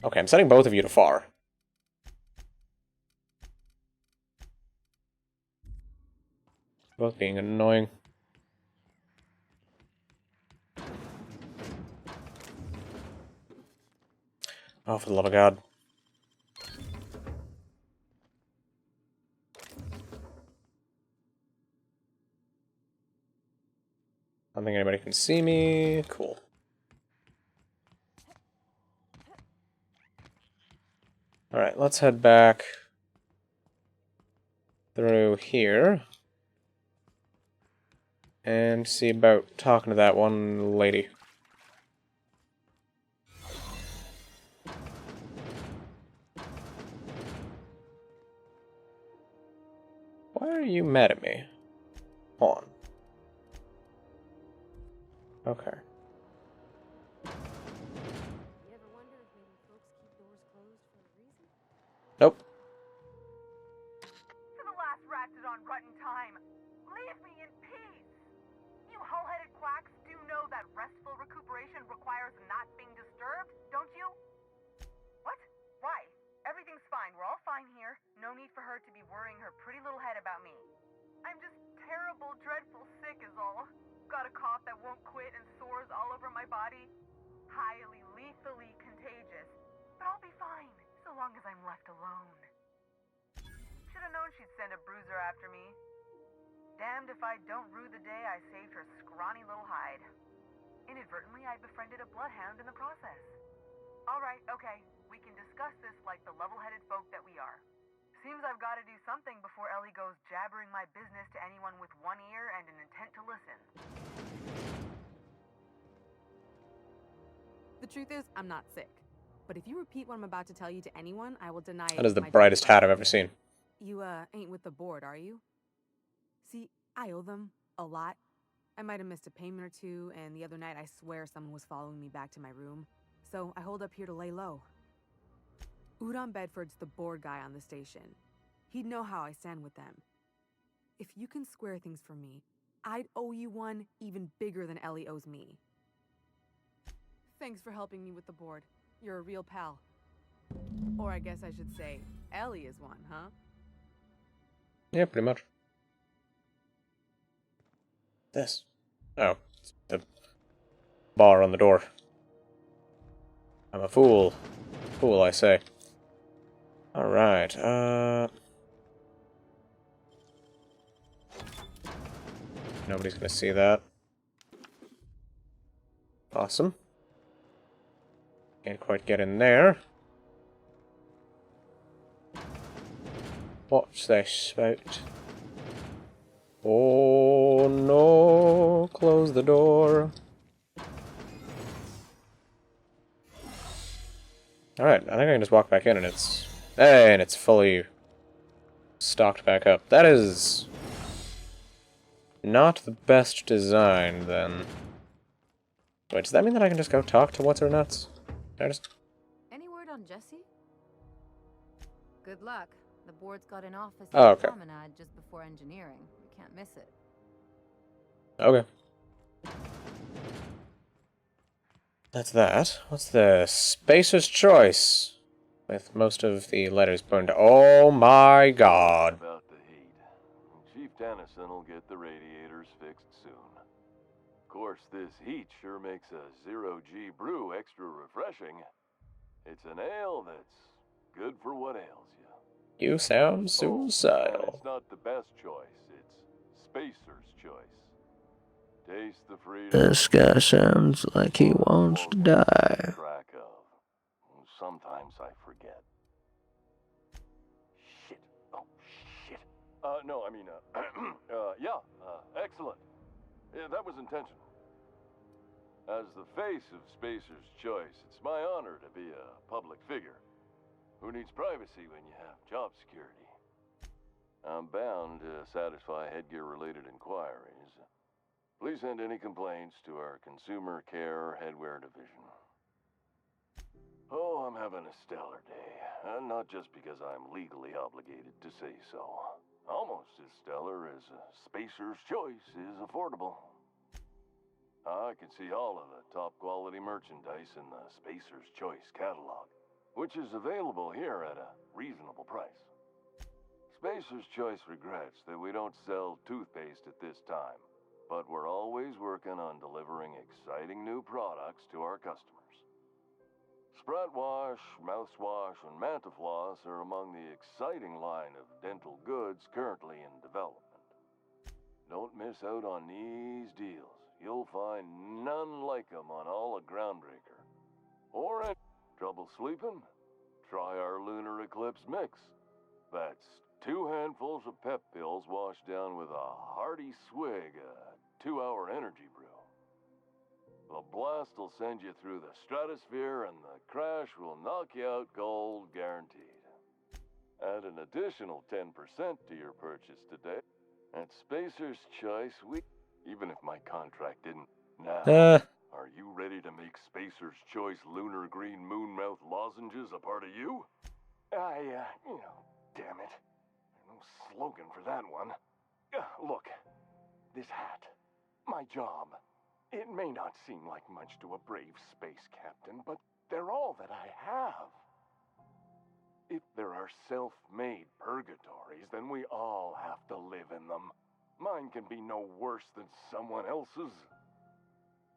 Okay, I'm sending both of you to far. Both being annoying. Oh, for the love of God. I don't think anybody can see me. Cool. Alright, let's head back through here and see about talking to that one lady. Why are you mad at me? Hold on. Okay. You ever wonder if maybe folks keep doors closed for a reason? Nope. To the last ratchet on rotten time, leave me in peace! You hull-headed quacks do know that restful recuperation requires not being disturbed, don't you? What? Why? Everything's fine. We're all fine here. No need for her to be worrying her pretty little head about me. I'm just terrible, dreadful sick is all. Got a cough that won't quit and sores all over my body. Highly, lethally contagious. But I'll be fine, so long as I'm left alone. Should've known she'd send a bruiser after me. Damned if I don't rue the day I saved her scrawny little hide. Inadvertently, I befriended a bloodhound in the process. Alright, okay. We can discuss this like the level-headed folk that we are. Seems I've got to do something before Ellie goes jabbering my business to anyone with one ear and an intent to listen. The truth is, I'm not sick. But if you repeat what I'm about to tell you to anyone, I will deny it. That is the my brightest job. hat I've ever seen. You, ain't with the board, are you? See, I owe them a lot. I might have missed a payment or two, and the other night I swear someone was following me back to my room. So I hold up here to lay low. Udon Bedford's the board guy on the station. He'd know how I stand with them. If you can square things for me, I'd owe you one even bigger than Ellie owes me. Thanks for helping me with the board. You're a real pal. Or I guess I should say, Ellie is one, huh? Yeah, pretty much. This. Oh, it's the bar on the door. I'm a fool. Fool, I say. Alright, nobody's gonna see that. Awesome. Can't quite get in there. Watch this spout. Oh no! Close the door. Alright, I think I can just walk back in and it's... And it's fully stocked back up. That is... not the best design, then. Wait, does that mean that I can just go talk to What's-Her-Nuts? Can I just... Any word on Jesse? Good luck. The board's got an office Oh, in okay. Promenade just before engineering. You can't miss it. Okay. That's that. What's the Spacer's Choice? With most of the letters burned. Oh my god. About the heat. Chief Tennyson will get the radiators fixed soon. Of course, this heat sure makes a zero-G brew extra refreshing. It's an ale that's good for what ails you. You sound Oh, and suicidal. it's not the best choice. It's Spacer's choice. Taste the freedom. This guy sounds like he wants to die. Track of. Sometimes I forget. Shit. Oh, shit. No, I mean, yeah, excellent. Yeah, that was intentional. As the face of Spacer's Choice, it's my honor to be a public figure. Who needs privacy when you have job security? I'm bound to satisfy headgear-related inquiries. Please send any complaints to our Consumer Care Headwear Division. Oh, I'm having a stellar day. And not just because I'm legally obligated to say so. Almost as stellar as Spacer's Choice is affordable. I can see all of the top quality merchandise in the Spacer's Choice catalog. which is available here at a reasonable price. Spacer's Choice regrets that we don't sell toothpaste at this time, but we're always working on delivering exciting new products to our customers. Sprat Wash, Mouthwash, and Mantafloss are among the exciting line of dental goods currently in development. Don't miss out on these deals. You'll find none like them on all of Groundbreaker. Or in trouble sleeping? Try our Lunar Eclipse Mix. That's 2 handfuls of pep pills washed down with a hearty swig of 2-hour energy brew. The blast will send you through the stratosphere and the crash will knock you out cold, guaranteed. Add an additional 10% to your purchase today. At Spacer's Choice, even if my contract didn't... Now, are you ready to make Spacer's Choice Lunar Green Moonmouth lozenges a part of you? Damn it. No slogan for that one. Look, this hat, my job. It may not seem like much to a brave space captain, but they're all that I have. If there are self-made purgatories, then we all have to live in them. Mine can be no worse than someone else's.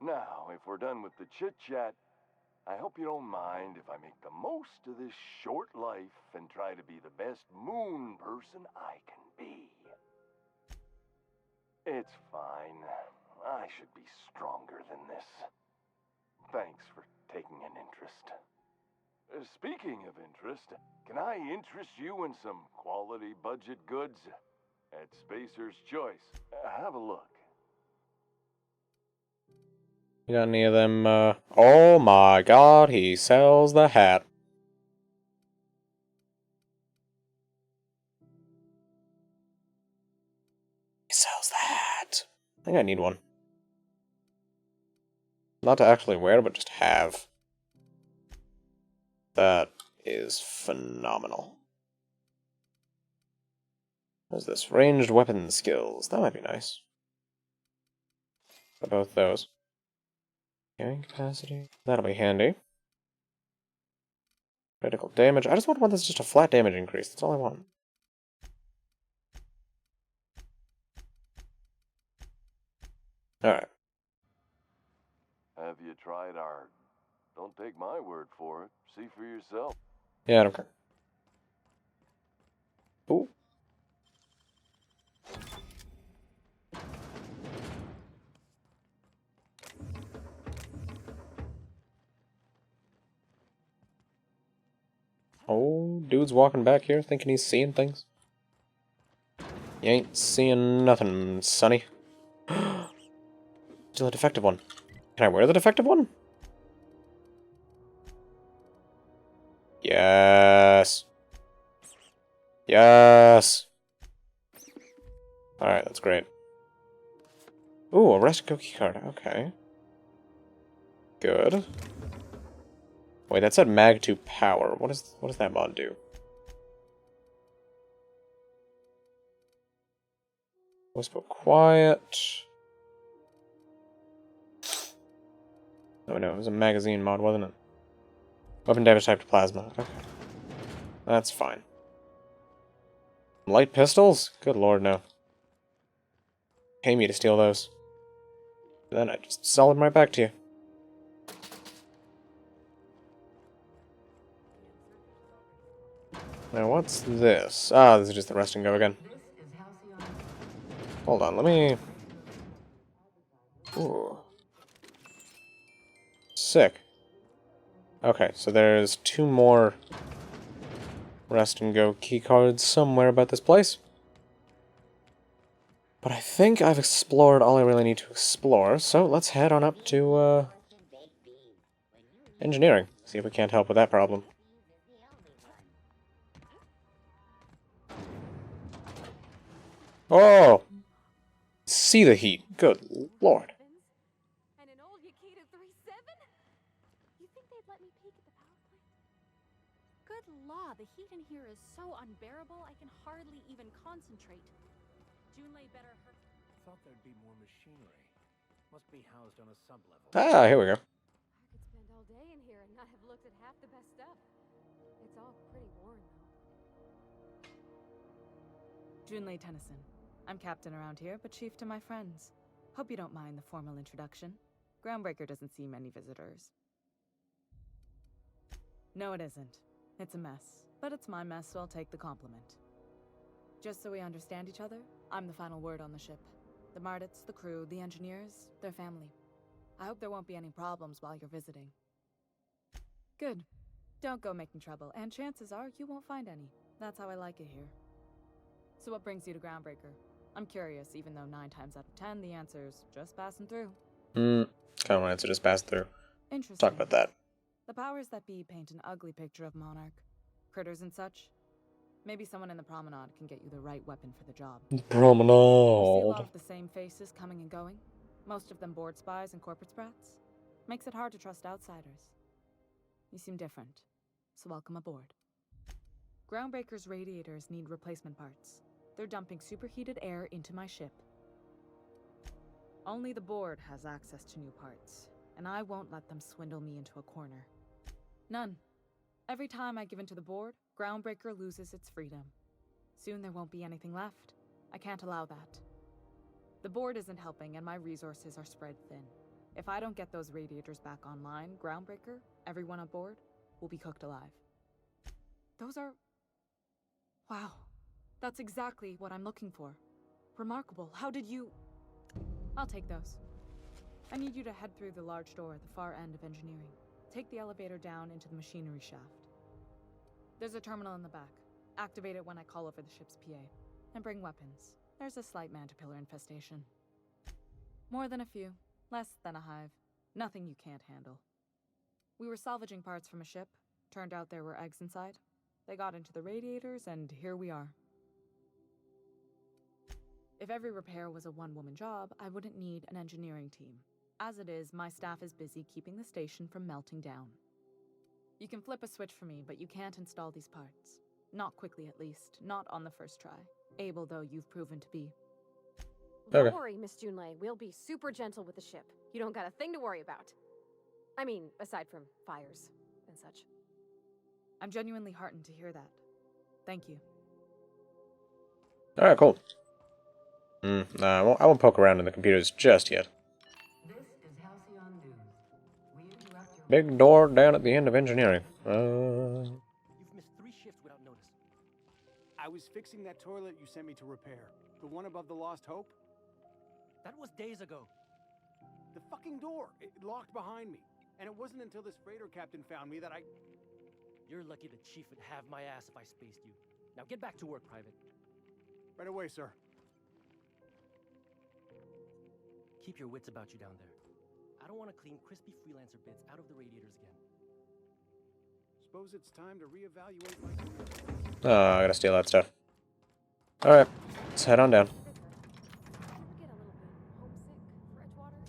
Now, if we're done with the chit-chat, I hope you don't mind if I make the most of this short life and try to be the best moon person I can be. It's fine. I should be stronger than this. Thanks for taking an interest. Speaking of interest, can I interest you in some quality budget goods? At Spacer's Choice. Have a look. You got any of them, Oh my god, he sells the hat. He sells the hat. I think I need one. Not to actually wear, but just have. That is phenomenal. What is this? Ranged weapon skills. That might be nice. For both those. Carrying capacity. That'll be handy. Critical damage. I just want one that's just a flat damage increase. That's all I want. Alright. Have you tried our... Don't take my word for it. See for yourself. Yeah, I don't care. Ooh. Oh, dude's walking back here thinking he's seeing things. You ain't seeing nothing, sonny. Still a defective one. Can I wear the defective one? Yes. Yes. Alright, that's great. Ooh, a rest go key card. Okay. Good. Wait, that said mag to power. What does that mod do? Whisper quiet. Oh no, it was a magazine mod, wasn't it? Weapon damage type to plasma. Okay. That's fine. Light pistols? Good lord, no. Pay me to steal those. Then I just sell them right back to you. Now what's this? Ah, this is just the rest and go again. Hold on, let me... Ooh. Sick. Okay, so there's 2 more rest and go keycards somewhere about this place. But I think I've explored all I really need to explore, so let's head on up to, engineering. See if we can't help with that problem. Oh! See the heat. Good lord. And an old Yakita 3.7? You think they'd let me peek at the power plant? Good law, the heat in here is so unbearable I can hardly even concentrate. Junlei better hurt. Thought there'd be more machinery. Must be housed on a sublevel. Ah, here we go. I could spend all day in here and not have looked at half the best stuff. It's all pretty worn, though. Junlei Tennyson. I'm captain around here, but chief to my friends. Hope you don't mind the formal introduction. Groundbreaker doesn't see many visitors. No, it isn't. It's a mess. But it's my mess, so I'll take the compliment. Just so we understand each other, I'm the final word on the ship. The Mardits, the crew, the engineers, their family. I hope there won't be any problems while you're visiting. Good. Don't go making trouble, and chances are you won't find any. That's how I like it here. So what brings you to Groundbreaker? I'm curious, even though 9 times out of 10 the answer's just passing through. Kind of wanted to just pass through. Interesting. Talk about that. The powers that be paint an ugly picture of Monarch. Critters and such. Maybe someone in the Promenade can get you the right weapon for the job. You see a lot Promenade. of the same faces coming and going. Most of them board spies and corporate sprats. Makes it hard to trust outsiders. You seem different, so welcome aboard. Groundbreaker's radiators need replacement parts. They're dumping superheated air into my ship. Only the board has access to new parts, and I won't let them swindle me into a corner. None. Every time I give in to the board, Groundbreaker loses its freedom. Soon there won't be anything left. I can't allow that. The board isn't helping, and my resources are spread thin. If I don't get those radiators back online, Groundbreaker, everyone aboard, will be cooked alive. Those are... Wow. That's exactly what I'm looking for. Remarkable. How did you... I'll take those. I need you to head through the large door at the far end of engineering. Take the elevator down into the machinery shaft. There's a terminal in the back. Activate it when I call over the ship's PA. And bring weapons. There's a slight Mantipillar infestation. More than a few. Less than a hive. Nothing you can't handle. We were salvaging parts from a ship. Turned out there were eggs inside. They got into the radiators, and here we are. If every repair was a one-woman job, I wouldn't need an engineering team. As it is, my staff is busy keeping the station from melting down. You can flip a switch for me, but you can't install these parts. Not quickly, at least. Not on the first try. Able, though, you've proven to be. Don't Okay. worry, Miss Junlei. We'll be super gentle with the ship. You don't got a thing to worry about. I mean, aside from fires and such. I'm genuinely heartened to hear that. Thank you. Alright, cool. Nah, I won't poke around in the computers just yet. This is Halcyon News. We interrupt your Big door down at the end of engineering. You've missed 3 shifts without notice. I was fixing that toilet you sent me to repair. The one above the Lost Hope? That was days ago. The fucking door. It locked behind me. And it wasn't until this freighter captain found me that I... You're lucky the chief would have my ass if I spaced you. Now get back to work, Private. Right away, sir. Keep your wits about you down there. I don't want to clean crispy freelancer bits out of the radiators again. Suppose it's time to reevaluate my career. Oh, I gotta steal that stuff. Alright, let's head on down. Get a little bit homesick for Edgewater?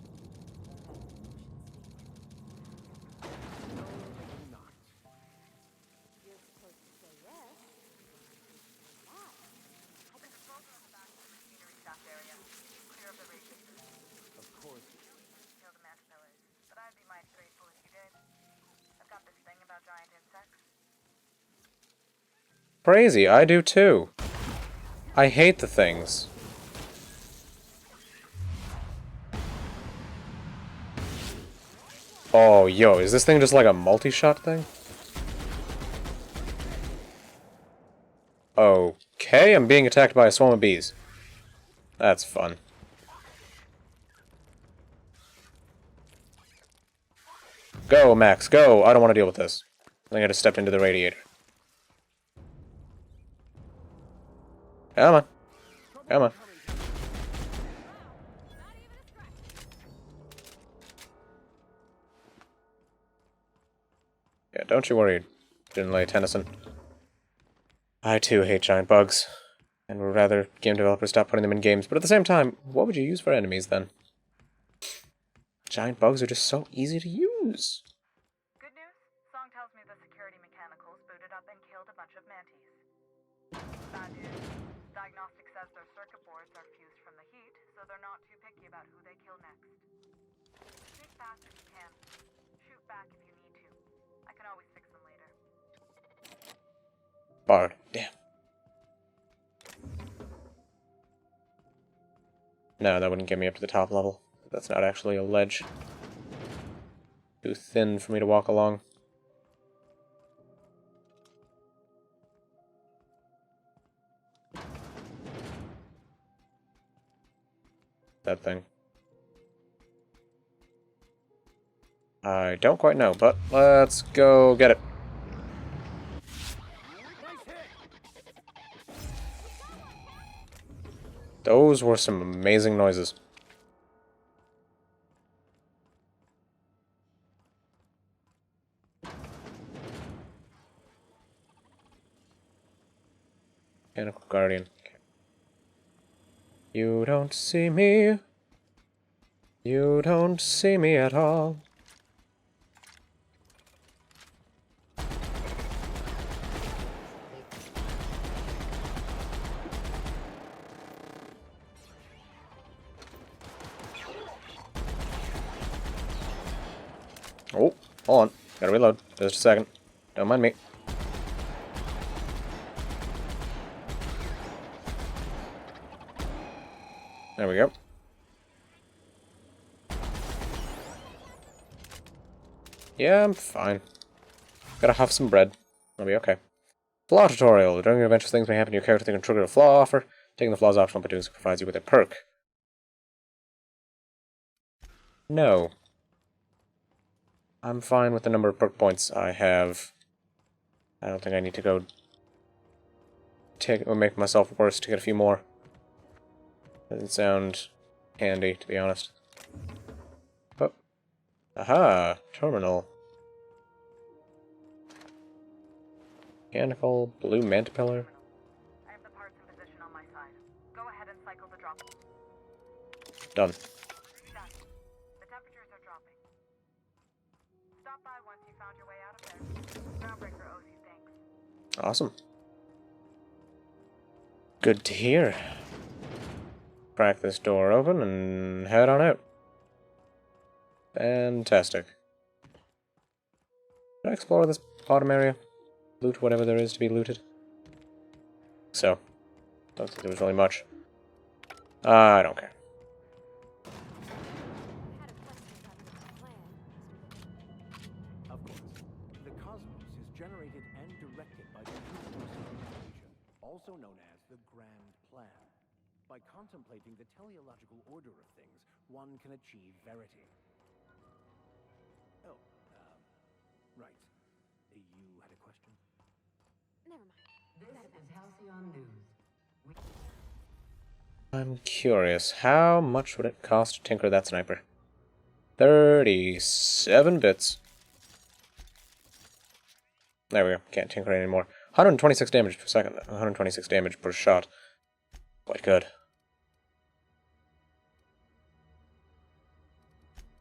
No, not. You're supposed to say yes. Why? I've been disposing of the back of the machinery shaft area. Clear of the radiators. Of course. Kill the Mantipillars. But I'd be mighty grateful if you did. I've got this thing about giant insects. Crazy, I do too. I hate the things. Oh, yo, is this thing just like a multi-shot thing? Okay, I'm being attacked by a swarm of bees. That's fun. Go, Max, go! I don't want to deal with this. I think I just stepped into the radiator. Come on. Come on. Yeah, don't you worry, Junlei Tennyson. I too hate giant bugs, and would rather game developers stop putting them in games, but at the same time, what would you use for enemies then? Giant bugs are just so easy to use. Good news? Song tells me the security mechanicals booted up and killed a bunch of mantis. Bad news. Diagnostic says their circuit boards are fused from the heat, so they're not too picky about who they kill next. Sneak fast if you can. Shoot back if you need to. I can always fix them later. Bar. Damn. No, that wouldn't get me up to the top level. That's not actually a ledge. Too thin for me to walk along. That thing. I don't quite know, but let's go get it. Those were some amazing noises. Mechanical Guardian. Okay. You don't see me. You don't see me at all. Oh, hold on. Gotta reload. Just a second. Don't mind me. There we go. Yeah, I'm fine. Gotta huff some bread. I'll be okay. Flaw tutorial. During your adventures, things may happen to your character that can trigger a flaw offer. Taking the flaw is optional, but doing so provides you with a perk. No. I'm fine with the number of perk points I have. I don't think I need to go take or make myself worse to get a few more. Doesn't sound handy, to be honest. Oh. Aha! Terminal. Mechanical blue Mantipillar. I have the parts in position on my side. Go ahead and cycle the drop. Done. Done. The temperatures are dropping. Stop by once you found your way out of there. Groundbreaker owes you thanks. Awesome. Good to hear. Crack this door open and head on out. Fantastic. Did I explore this bottom area? Loot whatever there is to be looted? So, don't think there was really much. I don't care. Of course. The cosmos is generated and directed by the universe of Asia, also known as the Grand Plan. By contemplating the teleological order of things, one can achieve verity. Oh, right. You had a question? Never mind. This is Halcyon News. I'm curious, how much would it cost to tinker that sniper? 37 bits. There we go. Can't tinker it anymore. 126 damage per second. 126 damage per shot. Quite good.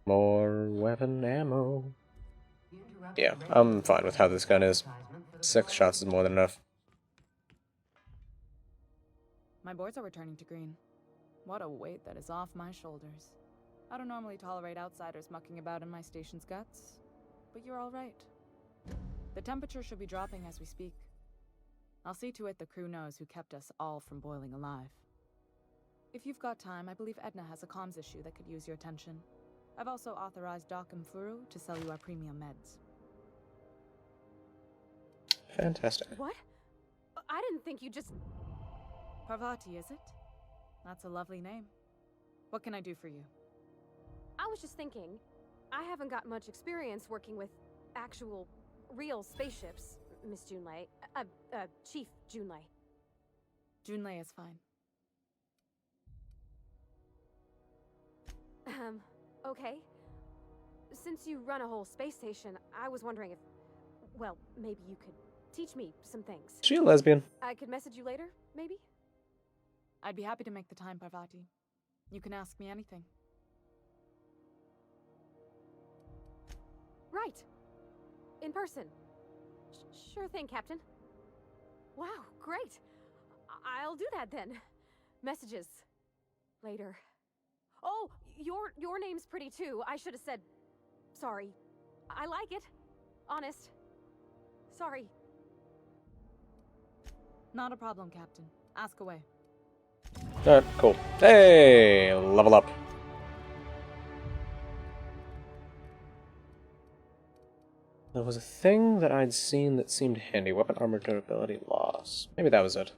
More weapon ammo. Yeah, I'm fine with how this gun is. 6 shots is more than enough. My boards are returning to green. What a weight that is off my shoulders. I don't normally tolerate outsiders mucking about in my station's guts, but you're all right. The temperature should be dropping as we speak. I'll see to it the crew knows who kept us all from boiling alive. If you've got time, I believe Edna has a comms issue that could use your attention. I've also authorized Doc and Furu to sell you our premium meds. Fantastic. What? I didn't think you just... Parvati, is it? That's a lovely name. What can I do for you? I was just thinking, I haven't got much experience working with actual, real spaceships, Miss Junlei. Chief Junlei. Junlei is fine. Okay. Since you run a whole space station, I was wondering if... Well, maybe you could teach me some things. Is she a lesbian? I could message you later, maybe? I'd be happy to make the time, Parvati. You can ask me anything. Right. In person. Sure thing, Captain. Wow, great. I'll do that then. Messages. Later. Oh, your name's pretty too. I should have said... Sorry. I like it. Honest. Sorry. Not a problem, Captain. Ask away. Alright, cool. Hey! Level up. There was a thing that I'd seen that seemed handy. Weapon armor durability loss. Maybe that was it.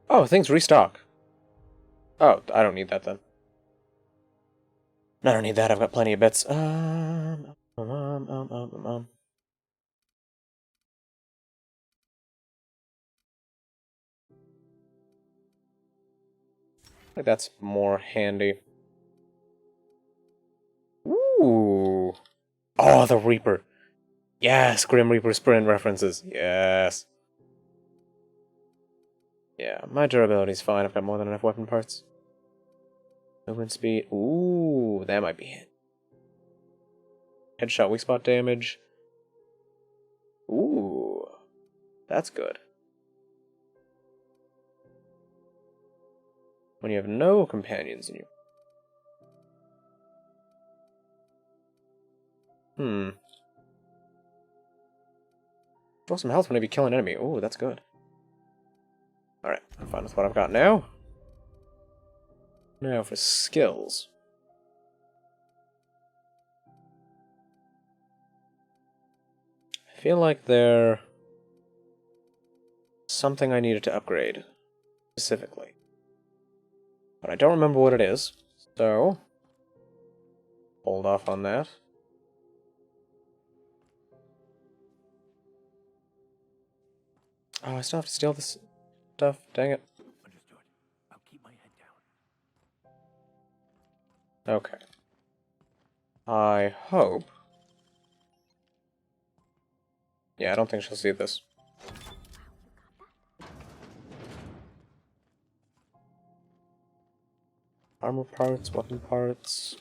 Oh, things restock. Oh, I don't need that then. I don't need that, I've got plenty of bits. Like that's more handy. Ooh. Oh, the Reaper. Yes, Grim Reaper sprint references. Yes. Yeah, my durability's fine. I've got more than enough weapon parts. Movement speed. Ooh, that might be it. Headshot weak spot damage. Ooh. That's good. When you have no companions in you. Draw some health whenever you kill an enemy. Ooh, that's good. Alright, I'm fine with what I've got now. Now for skills. I feel like there's something I needed to upgrade, specifically. But I don't remember what it is, so hold off on that. Oh, I still have to steal this stuff. Dang it. Understood. I'll keep my head down. Okay. I hope. Yeah, I don't think she'll see this. Armor parts, weapon parts.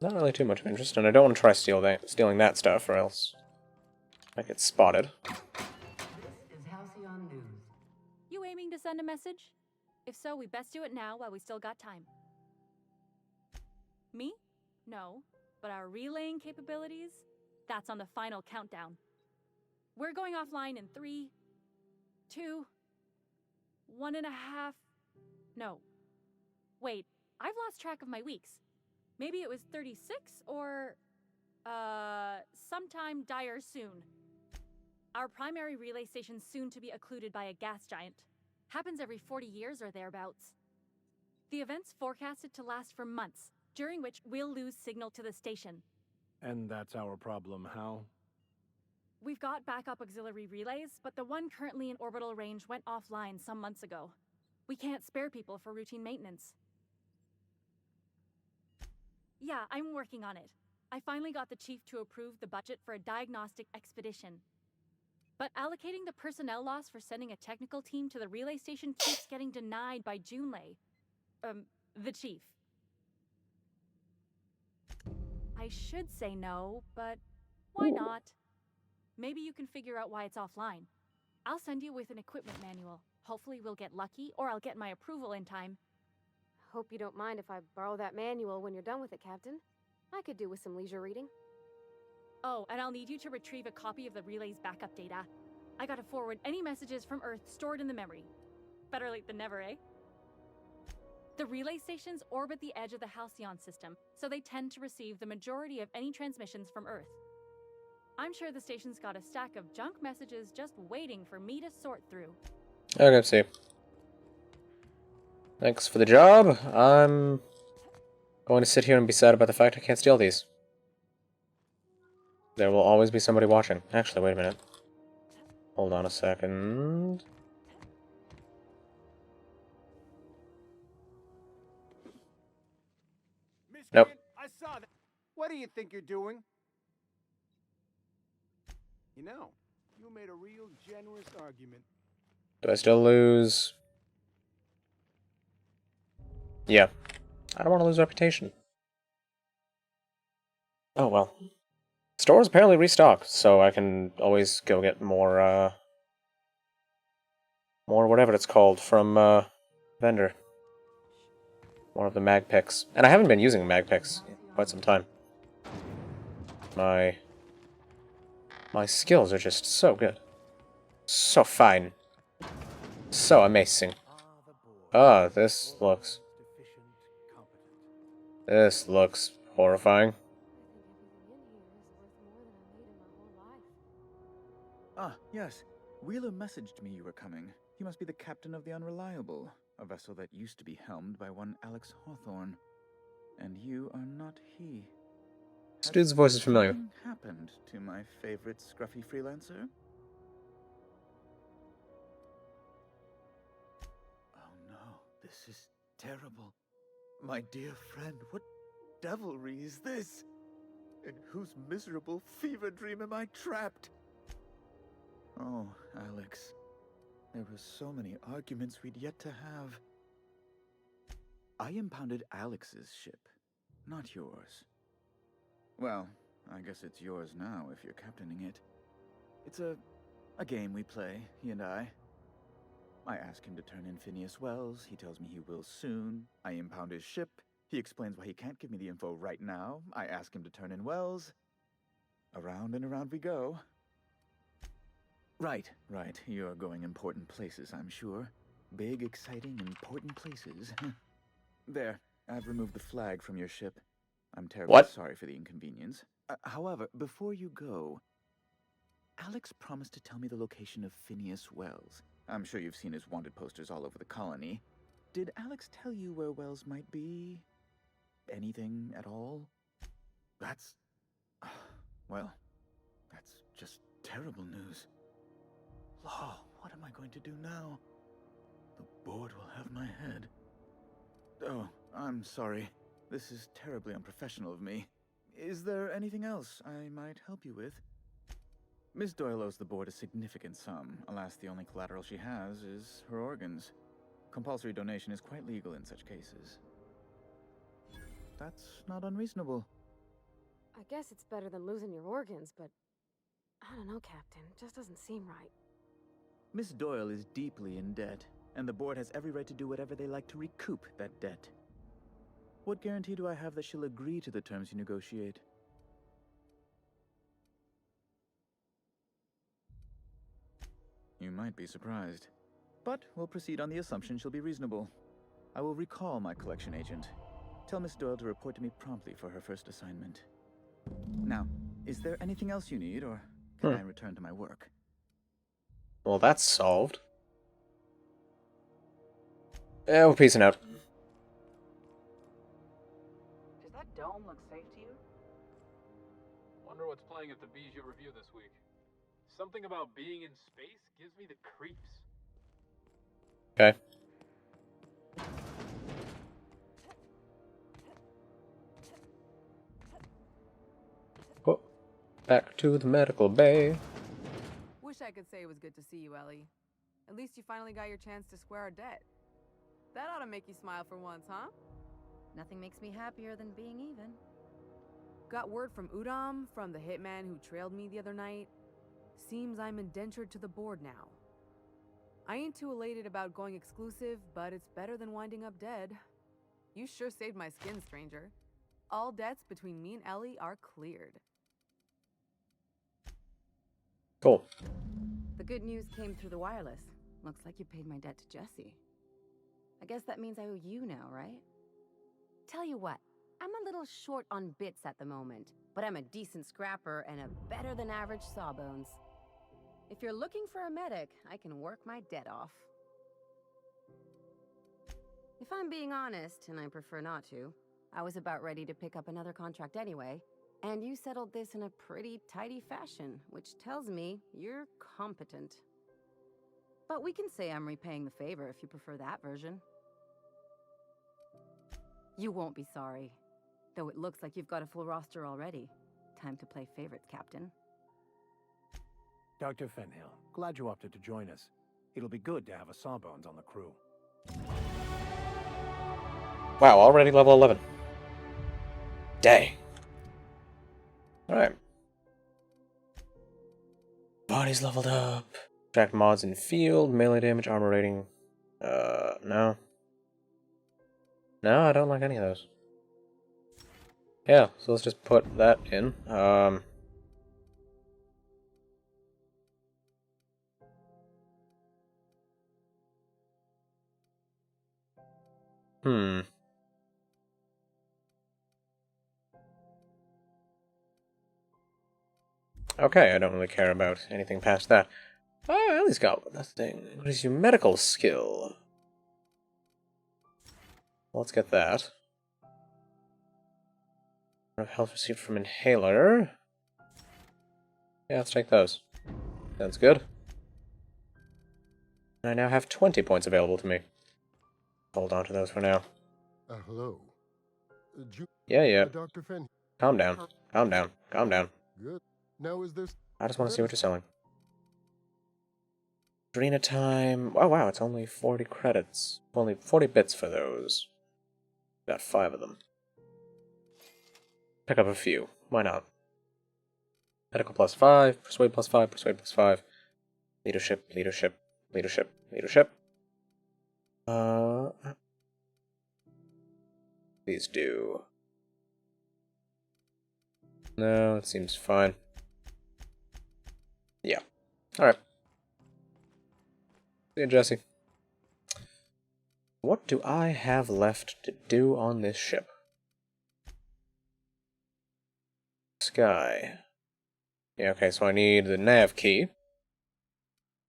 Not really too much of interest, and I don't want to try stealing that stuff, or else I get spotted. This is Halcyon News. You aiming to send a message? If so, we best do it now while we still got time. Me? No. But our relaying capabilities? That's on the final countdown. We're going offline in 3, 2, 1.5... No. Wait, I've lost track of my weeks. Maybe it was 36 or... sometime dire soon. Our primary relay station's soon to be occluded by a gas giant. Happens every 40 years or thereabouts. The event's forecasted to last for months, during which we'll lose signal to the station. And that's our problem, how? We've got backup auxiliary relays, but the one currently in orbital range went offline some months ago. We can't spare people for routine maintenance. Yeah, I'm working on it. I finally got the chief to approve the budget for a diagnostic expedition. But allocating the personnel loss for sending a technical team to the relay station keeps getting denied by Junlei. The chief. I should say no, but why not? Maybe you can figure out why it's offline. I'll send you with an equipment manual. Hopefully we'll get lucky, or I'll get my approval in time. Hope you don't mind if I borrow that manual when you're done with it, Captain. I could do with some leisure reading. Oh, and I'll need you to retrieve a copy of the relay's backup data. I gotta forward any messages from Earth stored in the memory. Better late than never, eh? The relay stations orbit the edge of the Halcyon system, so they tend to receive the majority of any transmissions from Earth. I'm sure the station's got a stack of junk messages just waiting for me to sort through. Okay, see. Thanks for the job. I'm going to sit here and be sad about the fact I can't steal these. There will always be somebody watching. Actually, wait a minute. Hold on a second. Nope. I saw that. What do you think you're doing? You know, you made a real generous argument. Do I still lose? Yeah. I don't want to lose reputation. Oh well. Store's apparently restocked, so I can always go get more whatever it's called from vendor. More of the mag picks. And I haven't been using mag picks in quite some time. My skills are just so good. So fine. So amazing. Ah, this looks horrifying. Ah, yes. Wheeler messaged me you were coming. He must be the captain of the Unreliable, a vessel that used to be helmed by one Alex Hawthorne. And you are not he. This dude's voice is familiar. Something happened to my favorite scruffy freelancer? Oh no, this is terrible. My dear friend, what devilry is this? In whose miserable fever dream am I trapped? Oh, Alex. There were so many arguments we'd yet to have. I impounded Alex's ship, not yours. Well, I guess it's yours now if you're captaining it. It's a game we play, he and I. I ask him to turn in Phineas Wells, he tells me he will soon. I impound his ship, he explains why he can't give me the info right now. I ask him to turn in Wells. Around and around we go. Right. You're going important places, I'm sure. Big, exciting, important places. There, I've removed the flag from your ship. I'm terribly sorry for the inconvenience. However, before you go, Alex promised to tell me the location of Phineas Wells. I'm sure you've seen his wanted posters all over the colony. Did Alex tell you where Wells might be? Anything at all? That's... well, that's just terrible news. Law, what am I going to do now? The board will have my head. Oh, I'm sorry. This is terribly unprofessional of me. Is there anything else I might help you with? Miss Doyle owes the board a significant sum. Alas, the only collateral she has is her organs. Compulsory donation is quite legal in such cases. That's not unreasonable. I guess it's better than losing your organs, but I don't know, Captain. It just doesn't seem right. Miss Doyle is deeply in debt, and the board has every right to do whatever they like to recoup that debt. What guarantee do I have that she'll agree to the terms you negotiate? You might be surprised. But we'll proceed on the assumption she'll be reasonable. I will recall my collection agent. Tell Miss Doyle to report to me promptly for her first assignment. Now, is there anything else you need, or can I return to my work? Well, that's solved. Yeah, we're peacing out. Does that dome look safe to you? Wonder what's playing at the Bijou Review this week. Something about being in space gives me the creeps. Okay. Oh, back to the medical bay. Wish I could say it was good to see you, Ellie. At least you finally got your chance to square our debt. That ought to make you smile for once, huh? Nothing makes me happier than being even. Got word from Udom, from the hitman who trailed me the other night. Seems I'm indentured to the board now. I ain't too elated about going exclusive, but it's better than winding up dead. You sure saved my skin, stranger. All debts between me and Ellie are cleared. Cool. The good news came through the wireless. Looks like you paid my debt to Jesse. I guess that means I owe you now, right? Tell you what, I'm a little short on bits at the moment, but I'm a decent scrapper and a better than average sawbones. If you're looking for a medic, I can work my debt off. If I'm being honest, and I prefer not to, I was about ready to pick up another contract anyway, and you settled this in a pretty tidy fashion, which tells me you're competent. But we can say I'm repaying the favor if you prefer that version. You won't be sorry, though it looks like you've got a full roster already. Time to play favorites, Captain. Dr. Fenhill, glad you opted to join us. It'll be good to have a Sawbones on the crew. Wow, already level 11. Dang. Alright. body's leveled up. Track mods in field, melee damage, armor rating. No. No, I don't like any of those. Yeah, so let's just put that in. Okay, I don't really care about anything past that. Oh, I at least got that thing. What is your medical skill? Let's get that. Health received from inhaler. Yeah, let's take those. Sounds good. And I now have 20 points available to me. Hold on to those for now. Hello. Yeah. Dr. Fenn. Calm down. Calm down. Calm down. Good. Now is this... I just want to see what you're selling. Arena time. Oh wow, it's only 40 credits. Only 40 bits for those. Got 5 of them. Pick up a few. Why not? Medical +5, persuade +5, persuade +5. Leadership, leadership, leadership, leadership. Please do. No, it seems fine. Yeah. Alright. See you, Jesse. What do I have left to do on this ship? Sky. Yeah, okay, so I need the nav key.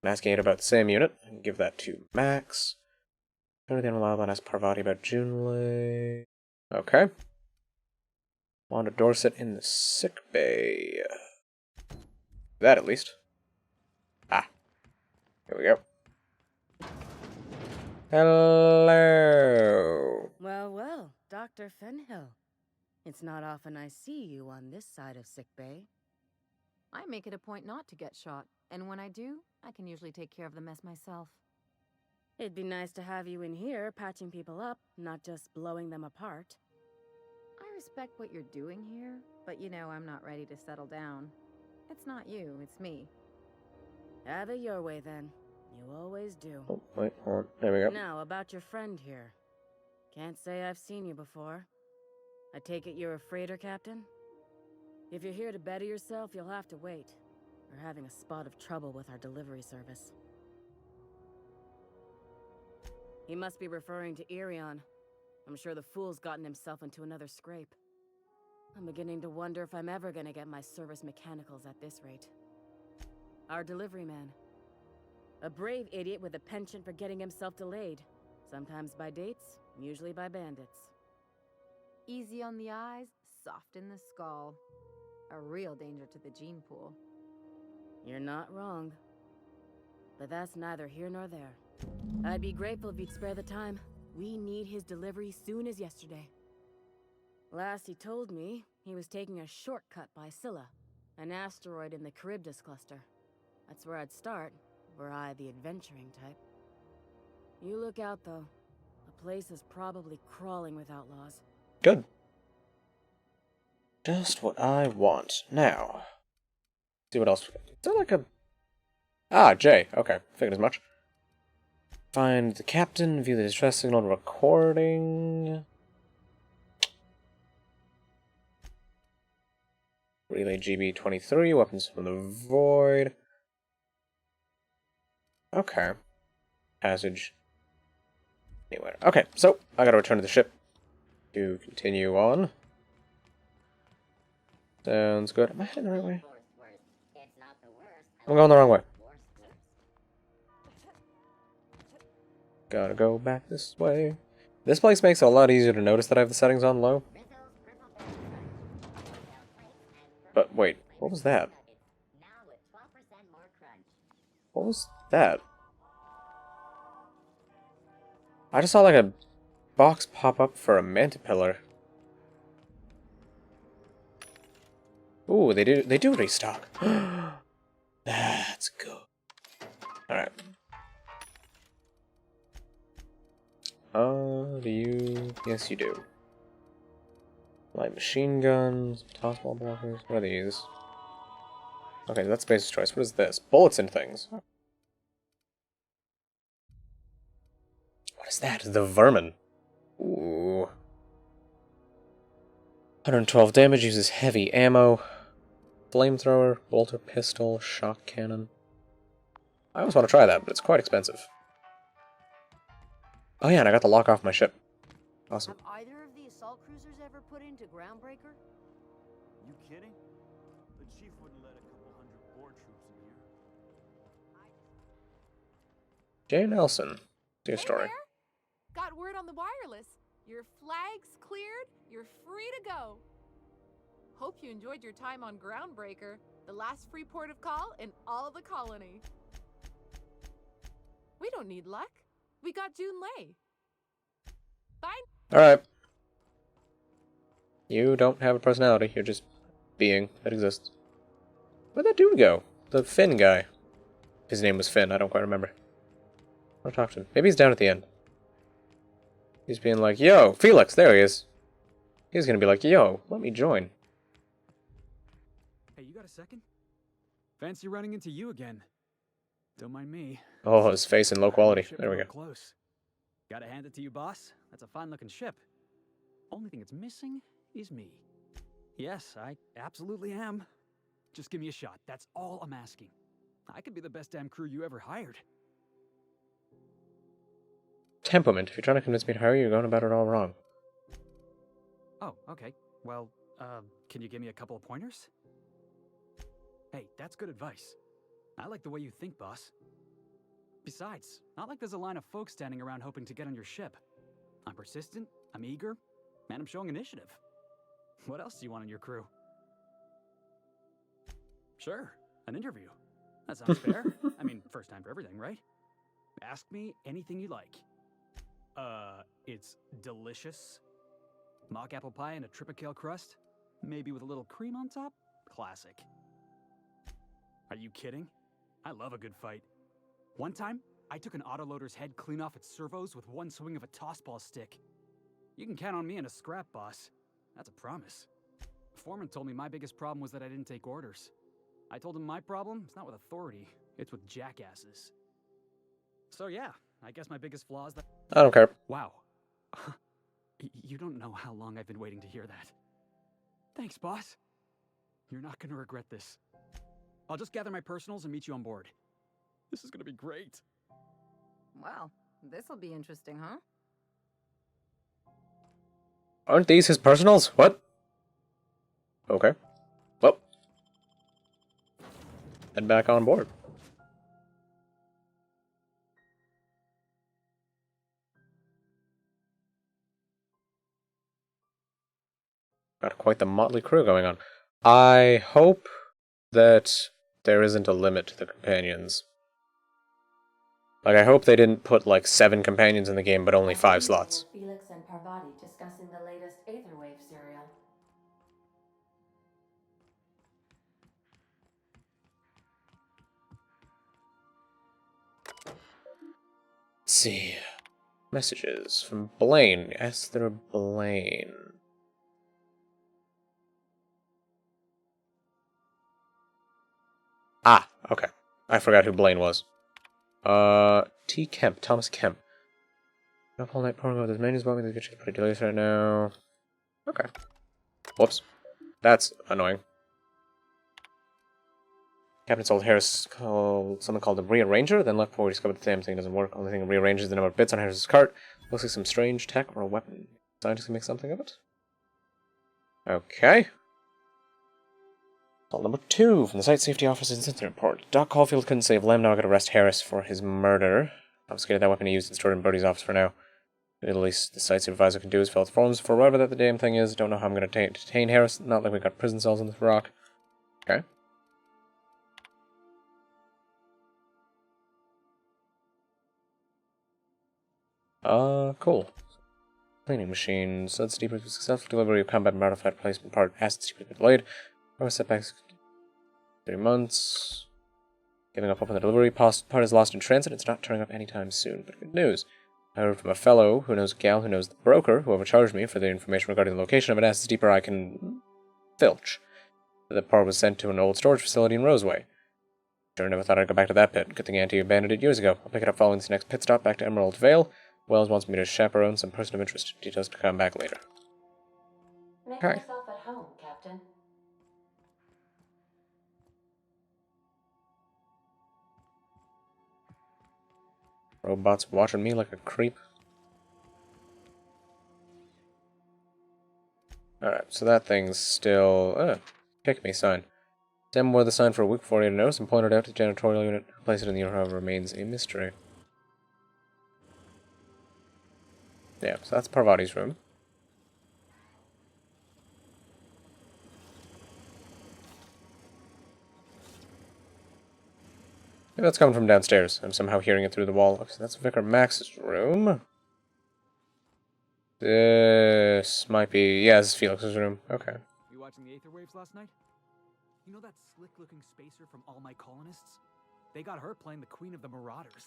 I'm asking it about the same unit. I can give that to Max. Everything unreliable and ask Parvati about Junlei. Okay. Wanda Dorset in the sick bay. That at least. Ah. Here we go. Hello. Well, Dr. Fenhill. It's not often I see you on this side of sickbay. I make it a point not to get shot, and when I do, I can usually take care of the mess myself. It'd be nice to have you in here patching people up, not just blowing them apart. I respect what you're doing here, but you know I'm not ready to settle down. It's not you, it's me. Have it your way then. You always do. Oh, wait, hold on. There we go. Now, about your friend here. Can't say I've seen you before. I take it you're a freighter captain? If you're here to better yourself, you'll have to wait. We're having a spot of trouble with our delivery service. He must be referring to Irion. I'm sure the fool's gotten himself into another scrape. I'm beginning to wonder if I'm ever gonna get my service mechanicals at this rate. Our delivery man. A brave idiot with a penchant for getting himself delayed. Sometimes by dates, usually by bandits. Easy on the eyes, soft in the skull. A real danger to the gene pool. You're not wrong. But that's neither here nor there. I'd be grateful if you'd spare the time. We need his delivery soon as yesterday. Last he told me, he was taking a shortcut by Scylla, an asteroid in the Charybdis cluster. That's where I'd start, were I the adventuring type. You look out, though. The place is probably crawling with outlaws. Good. Just what I want. Now. See what else. Is there like a... Ah, Jay. Okay, figured as much. Find the captain, view the distress signal recording. Relay GB-23, weapons from the void. Okay. Passage. Anywhere. Okay, so I gotta return to the ship to continue on. Sounds good. Am I heading the right way? I'm going the wrong way. Gotta go back this way. This place makes it a lot easier to notice that I have the settings on low. But wait, what was that? What was that? I just saw like a box pop up for a Mantipillar. Ooh, they do restock. That's good. Alright. Do you... Yes, you do. Light machine guns, toss ball blockers. What are these? Okay, that's Spacer's Choice. What is this? Bullets and things. What is that? The Vermin. Ooh. 112 damage, uses heavy ammo. Flamethrower, bolter pistol, shock cannon. I always want to try that, but it's quite expensive. Oh yeah, and I got the lock off my ship. Awesome. Have either of the assault cruisers ever put into Groundbreaker? You kidding? The chief wouldn't let a couple hundred board troops in here. Jay Nelson. Your Hey story. there. Got word on the wireless. Your flag's cleared. You're free to go. Hope you enjoyed your time on Groundbreaker, the last free port of call in all the colony. We don't need luck. We got June Lay. Bye. Alright. You don't have a personality, you're just being that exists. Where'd that dude go? The Finn guy. His name was Finn, I don't quite remember. I'll talk to him. Maybe he's down at the end. He's being like, yo, Felix, there he is. He's gonna be like, yo, let me join. Hey, you got a second? Fancy running into you again. Don't mind me. Oh, his face in low quality. There we go. Close. Gotta hand it to you, boss. That's a fine-looking ship. Only thing it's missing is me. Yes, I absolutely am. Just give me a shot. That's all I'm asking. I could be the best damn crew you ever hired. Temperament. If you're trying to convince me to hire you, you're going about it all wrong. Oh, okay. Well, can you give me a couple of pointers? Hey, that's good advice. I like the way you think, boss. Besides, not like there's a line of folks standing around hoping to get on your ship. I'm persistent, I'm eager, and I'm showing initiative. What else do you want in your crew? Sure, an interview. That sounds fair. I mean, first time for everything, right? Ask me anything you like. It's delicious. Mock apple pie and a tripicale crust? Maybe with a little cream on top? Classic. Are you kidding? I love a good fight. One time, I took an autoloader's head clean off its servos with one swing of a tossball stick. You can count on me in a scrap, boss. That's a promise. Foreman told me my biggest problem was that I didn't take orders. I told him my problem is not with authority, it's with jackasses. So yeah, I guess my biggest flaw is that— I don't care. Wow. You don't know how long I've been waiting to hear that. Thanks, boss. You're not gonna regret this. I'll just gather my personals and meet you on board. This is gonna be great. Well, this'll be interesting, huh? Aren't these his personals? What? Okay. Well. Head back on board. Got quite the motley crew going on. I hope that there isn't a limit to the companions. Like, I hope they didn't put, like, 7 companions in the game, but only 5 slots. Felix and Parvati discussing the latest Aetherwave serial. Let's see. Messages from Blaine. Esther Blaine. Ah, okay. I forgot who Blaine was. T. Kemp. Thomas Kemp. Up all night pouring out as many as me. The kitchen pretty delicious right now. Okay. Whoops. That's annoying. Captain told Harris someone called him Rearranger, then left before he discovered the damn thing doesn't work. Only thing it rearranges the number of bits on Harris's cart. Looks like some strange tech or a weapon. Scientists can make something of it. Okay. Assault number 2 from the Site Safety Officer's incident report. Doc Caulfield couldn't save Lem, now I could arrest Harris for his murder. Confiscated that weapon he used and stored in Birdie's office for now. At least the site supervisor can do is fill out the forms for whatever that the damn thing is. Don't know how I'm going to detain Harris. Not like we got prison cells on this rock. Okay. Cool. Cleaning machine. Suds deeper successful delivery of combat and artifact placement part. Assets deeply delayed. Power setbacks. 3 months. Giving up on the delivery. Part is lost in transit. It's not turning up anytime soon, but good news. I heard from a fellow who knows a gal who knows the broker who overcharged me for the information regarding the location of an assets deeper I can filch. The part was sent to an old storage facility in Roseway. Sure, never thought I'd go back to that pit. Good thing Auntie abandoned it years ago. I'll pick it up following this next pit stop back to Emerald Vale. Wells wants me to chaperone some person of interest. Details to come back later. Make Okay. yourself at home, Captain. Robot's watching me like a creep. Alright, so that thing's still... pick me sign. Sam wore the sign for a week before he had noticed and pointed out to the janitorial unit. Who placed it in the unit, however, remains a mystery. Yeah, so that's Parvati's room. Maybe that's coming from downstairs. I'm somehow hearing it through the wall. Okay, that's Vicar Max's room. This might be... yeah, this is Felix's room. Okay. You watching the Aether Waves last night? You know that slick-looking spacer from All My Colonists? They got her playing the Queen of the Marauders.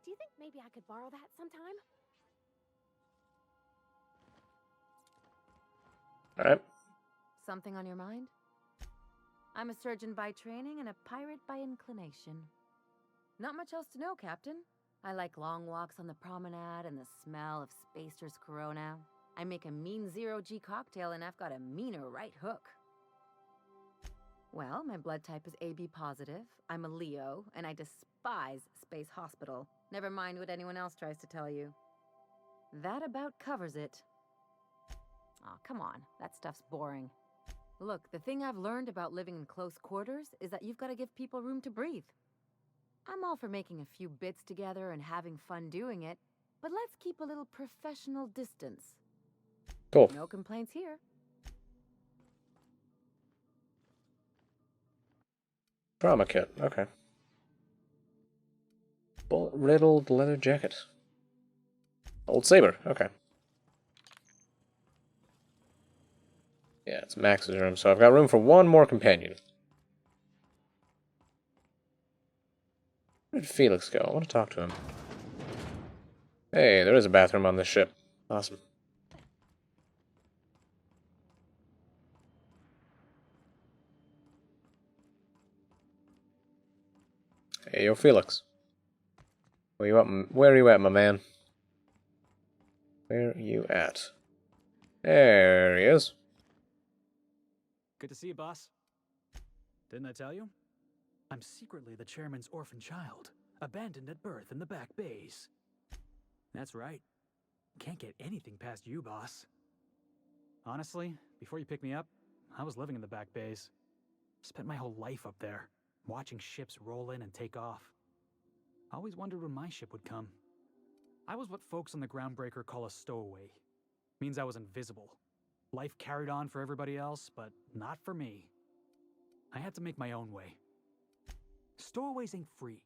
Do you think maybe I could borrow that sometime? Alright. Something on your mind? I'm a surgeon by training and a pirate by inclination. Not much else to know, Captain. I like long walks on the promenade and the smell of Spacer's Corona. I make a mean zero-G cocktail and I've got a meaner right hook. Well, my blood type is AB positive, I'm a Leo, and I despise Space Hospital. Never mind what anyone else tries to tell you. That about covers it. Aw, come on, that stuff's boring. Look, the thing I've learned about living in close quarters is that you've got to give people room to breathe. I'm all for making a few bits together and having fun doing it, but let's keep a little professional distance. Cool. No complaints here. Trauma kit, okay. Bullet-riddled leather jacket. Old saber, okay. Yeah, it's Max's room, so I've got room for one more companion. Where did Felix go? I want to talk to him. Hey, there is a bathroom on this ship. Awesome. Hey, yo, Felix. Where you at? Where are you at, my man? Where are you at? There he is. Good to see you, boss. Didn't I tell you? I'm secretly the chairman's orphan child, abandoned at birth in the back bays. That's right. Can't get anything past you, boss. Honestly, before you picked me up, I was living in the back bays. Spent my whole life up there, watching ships roll in and take off. Always wondered when my ship would come. I was what folks on the Groundbreaker call a stowaway. Means I was invisible. Life carried on for everybody else, but not for me. I had to make my own way. Stowaways ain't free.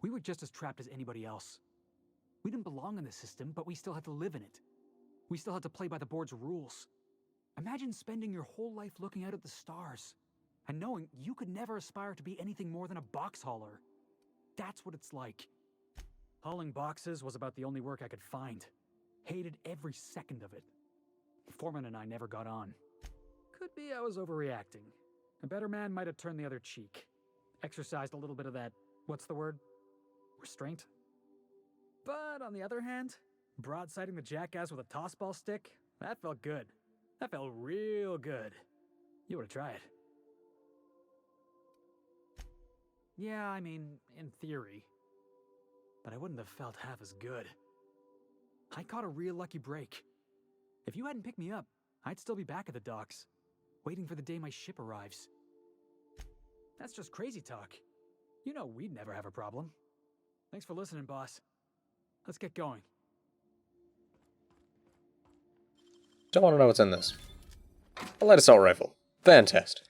We were just as trapped as anybody else. We didn't belong in the system, but we still had to live in it. We still had to play by the board's rules. Imagine spending your whole life looking out at the stars, and knowing you could never aspire to be anything more than a box hauler. That's what it's like. Hauling boxes was about the only work I could find. Hated every second of it. Foreman and I never got on. Could be I was overreacting. A better man might have turned the other cheek. Exercised a little bit of that, what's the word? Restraint? But on the other hand, broadsiding the jackass with a tossball stick, that felt good. That felt real good. You ought to try it. Yeah, I mean, in theory. But I wouldn't have felt half as good. I caught a real lucky break. If you hadn't picked me up, I'd still be back at the docks, waiting for the day my ship arrives. That's just crazy talk. You know we'd never have a problem. Thanks for listening, boss. Let's get going. Don't want to know what's in this. A light assault rifle. Fantastic.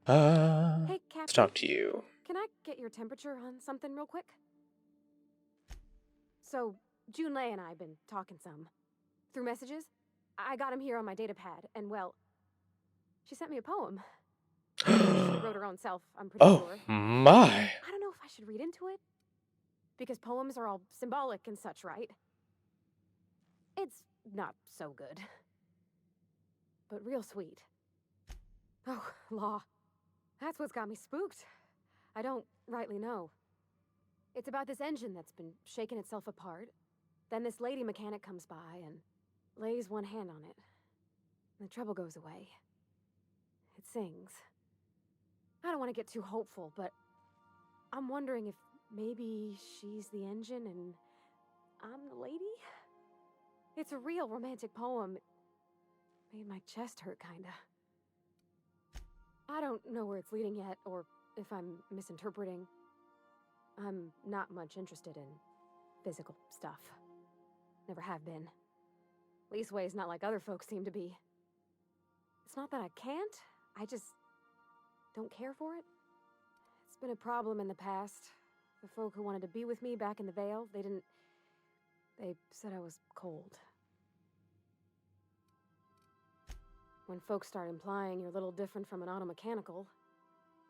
Hey, Captain. Let's talk to you. Can I get your temperature on something real quick? So, Junlei and I have been talking some. Through messages. I got him here on my datapad, and well, she sent me a poem. She wrote her own self, I'm pretty sure. Oh my! I don't know if I should read into it. Because poems are all symbolic and such, right? It's not so good. but real sweet. Oh, law. That's what's got me spooked. I don't rightly know. It's about this engine that's been shaking itself apart. Then this lady mechanic comes by and lays one hand on it. The trouble goes away. It sings. I don't want to get too hopeful, but I'm wondering if maybe she's the engine and I'm the lady? It's a real romantic poem. It made my chest hurt, kinda. I don't know where it's leading yet, or if I'm misinterpreting. I'm not much interested in physical stuff. Never have been. Leastways not like other folks seem to be. It's not that I can't, I just don't care for it. It's been a problem in the past. The folk who wanted to be with me back in the Vale, they said I was cold. When folks start implying you're a little different from an automechanical,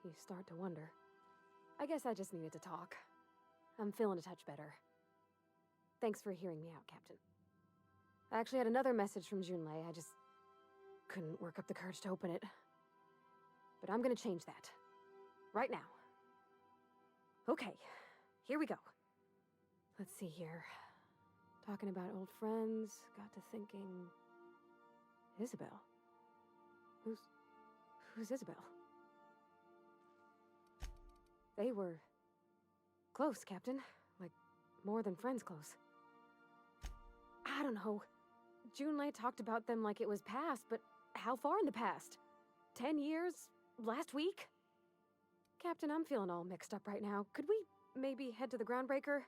you start to wonder. I guess I just needed to talk. I'm feeling a touch better. Thanks for hearing me out, Captain. I actually had another message from Junlei. I just couldn't work up the courage to open it. But I'm gonna change that. Right now. Okay, here we go. Let's see here. Talking about old friends, got to thinking... Isabel? Who's Isabel? They were... close, Captain. Like, more than friends close. I don't know. Junlei talked about them like it was past, but how far in the past? 10 years? Last week? Captain, I'm feeling all mixed up right now. Could we maybe head to the Groundbreaker?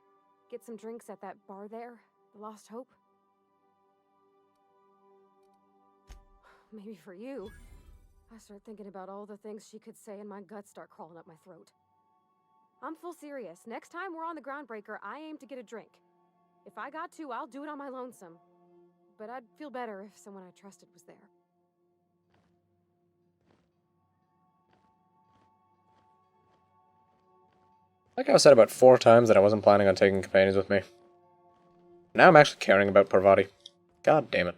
Get some drinks at that bar there? The Lost Hope? Maybe for you. I start thinking about all the things she could say and my guts start crawling up my throat. I'm full serious. Next time we're on the Groundbreaker, I aim to get a drink. If I got to, I'll do it on my lonesome. But I'd feel better if someone I trusted was there. Like I said about 4 times that I wasn't planning on taking companions with me. Now I'm actually caring about Parvati. God damn it.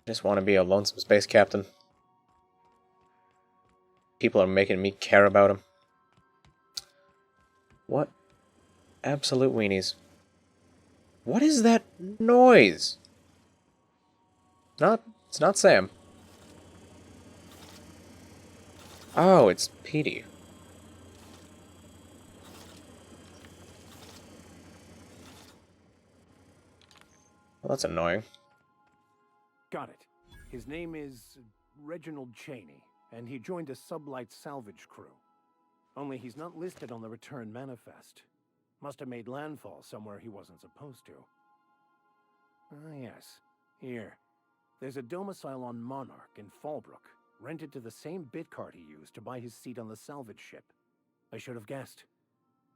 I just want to be a lonesome space captain. People are making me care about him. What absolute weenies. What is that noise? It's not Sam. Oh, it's Petey. Well, that's annoying. Got it. His name is Reginald Cheney, and he joined a sublight salvage crew. Only he's not listed on the return manifest. Must have made landfall somewhere he wasn't supposed to. Ah, yes. Here. There's a domicile on Monarch in Fallbrook, rented to the same bit card he used to buy his seat on the salvage ship. I should have guessed.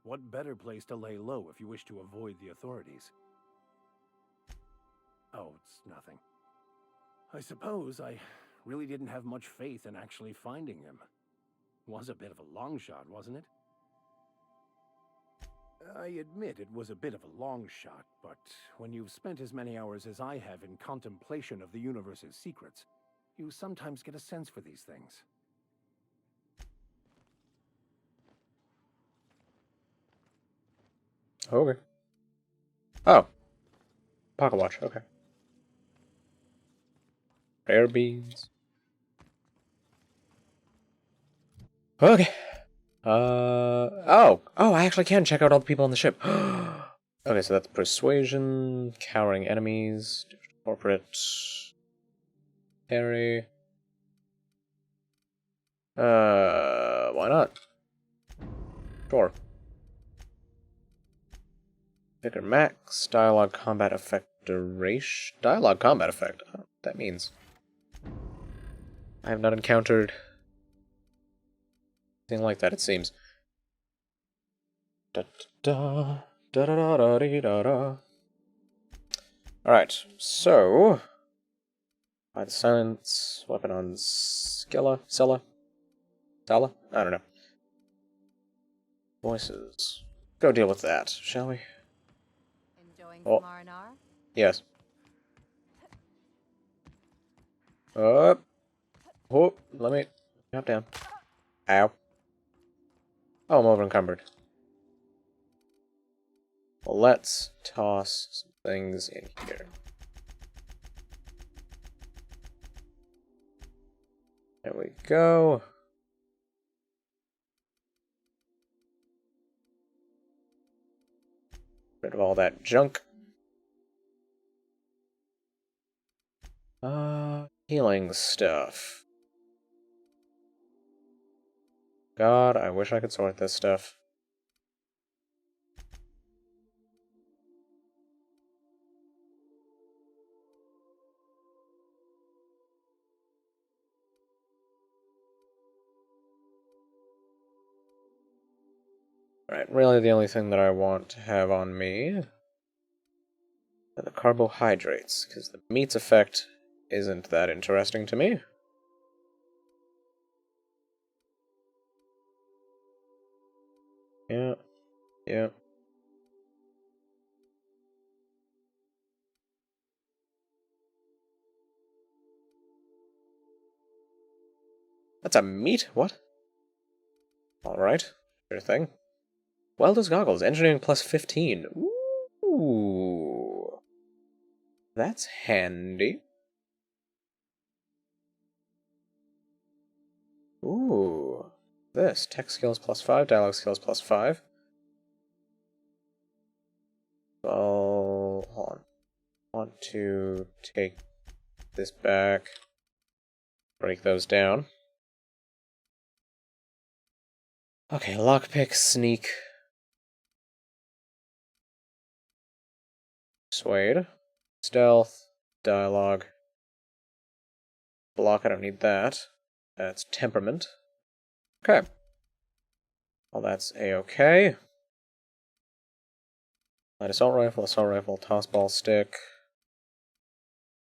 What better place to lay low if you wish to avoid the authorities? Oh, it's nothing. I suppose I really didn't have much faith in actually finding him. Was a bit of a long shot, wasn't it? I admit it was a bit of a long shot, but when you've spent as many hours as I have in contemplation of the universe's secrets, you sometimes get a sense for these things. Okay. Oh. Pocket watch, okay. Rare beans. Okay. Oh, I actually can check out all the people on the ship. Okay, so that's persuasion, cowering enemies, corporate, Harry. Why not? Sure. Vicar Max, dialogue combat effect duration. Dialogue combat effect. I don't know what that means. I have not encountered anything like that, it seems. Da da da da da da da da da. Alright, so by the silence, weapon on Scylla? I don't know. Voices. Go deal with that, shall we? Enjoying some R&R? Yes. Up. Oh, let me drop down. Ow. Oh, I'm over encumbered. Well, let's toss some things in here. There we go. Rid of all that junk. Healing stuff. God, I wish I could sort this stuff. Alright, really the only thing that I want to have on me are the carbohydrates, because the meat's effect isn't that interesting to me. Yeah, yeah. That's a meat? What? Alright, sure thing. Welder's goggles, engineering plus 15. Ooh. That's handy. Ooh. This, tech skills plus 5, dialogue skills plus 5. Well, hold on. I want to take this back, break those down. Okay, lockpick, sneak, persuade, stealth, dialogue, block, I don't need that. That's temperament. Okay. Well, that's a-okay. Light assault rifle, tossball stick.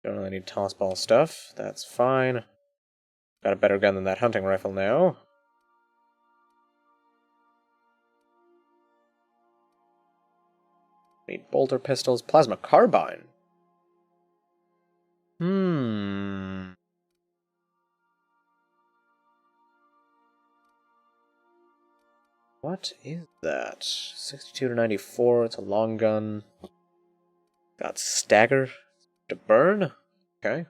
Don't really need tossball stuff. That's fine. Got a better gun than that hunting rifle now. Need bolter pistols, plasma carbine. What is that? 62 to 94, it's a long gun. Got stagger to burn? Okay.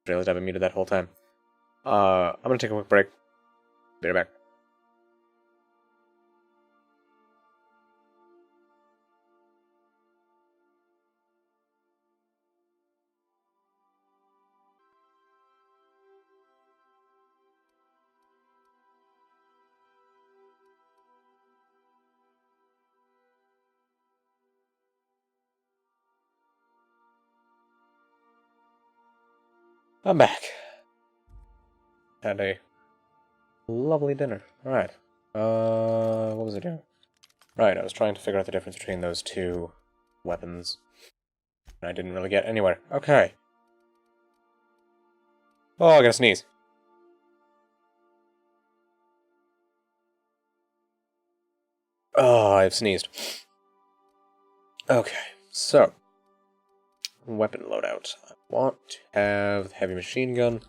Realized I've been muted that whole time. I'm gonna take a quick break. Be right back. I'm back. Had a lovely dinner. Alright. What was I doing? Right, I was trying to figure out the difference between those two weapons. And I didn't really get anywhere. Okay. Oh, I gotta sneeze. Oh, I've sneezed. Okay, so. Weapon loadout. I want to have heavy machine gun.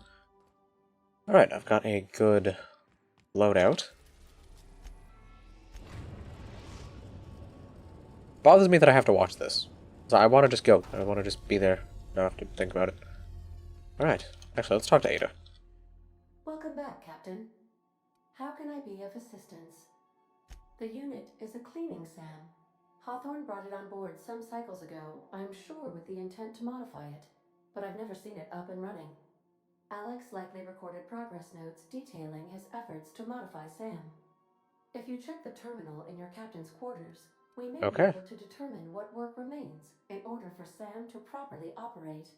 Alright, I've got a good loadout. Bothers me that I have to watch this. So I want to just go. I want to just be there. Not have to think about it. Alright. Actually, let's talk to Ada. Welcome back, Captain. How can I be of assistance? The unit is a cleaning SAM. Hawthorne brought it on board some cycles ago, I'm sure with the intent to modify it, but I've never seen it up and running. Alex likely recorded progress notes detailing his efforts to modify Sam. If you check the terminal in your captain's quarters, we may be Okay. able to determine what work remains in order for Sam to properly operate.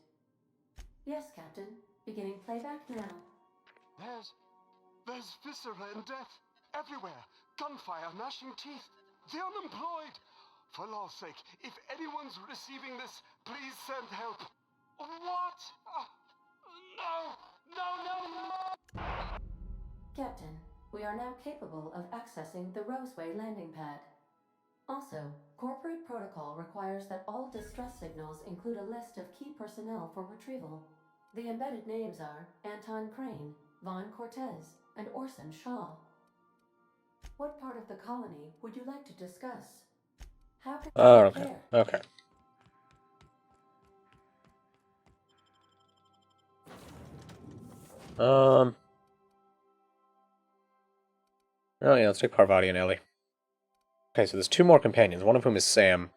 Yes, Captain. Beginning playback now. There's viscera and death everywhere. Gunfire, gnashing teeth. The unemployed. For law's sake, if anyone's receiving this, please send help. What? No! Captain, we are now capable of accessing the Roseway landing pad. Also, corporate protocol requires that all distress signals include a list of key personnel for retrieval. The embedded names are Anton Crane, Vaughn Cortez, and Orson Shaw. What part of the colony would you like to discuss? How can Oh, you okay. care? Okay. Oh yeah, let's take Parvati and Ellie. Okay, so there's two more companions, one of whom is Sam,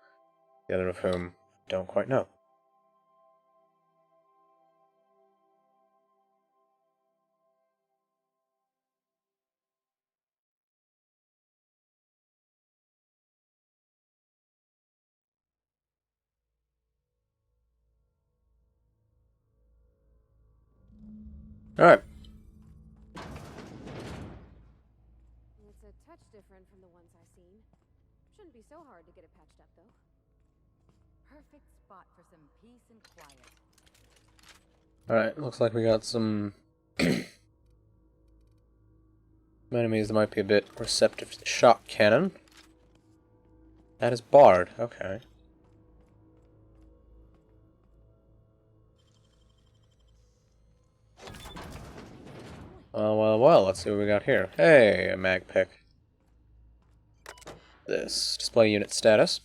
the other of whom I don't quite know. Alright. It's a touch different from the ones I've seen. Shouldn't be so hard to get it patched up, though. Perfect spot for some peace and quiet. Alright, looks like we got some enemies that might be a bit receptive to the shock cannon. That is Bard, okay. Well, let's see what we got here. Hey, a mag pick. This. Display unit status.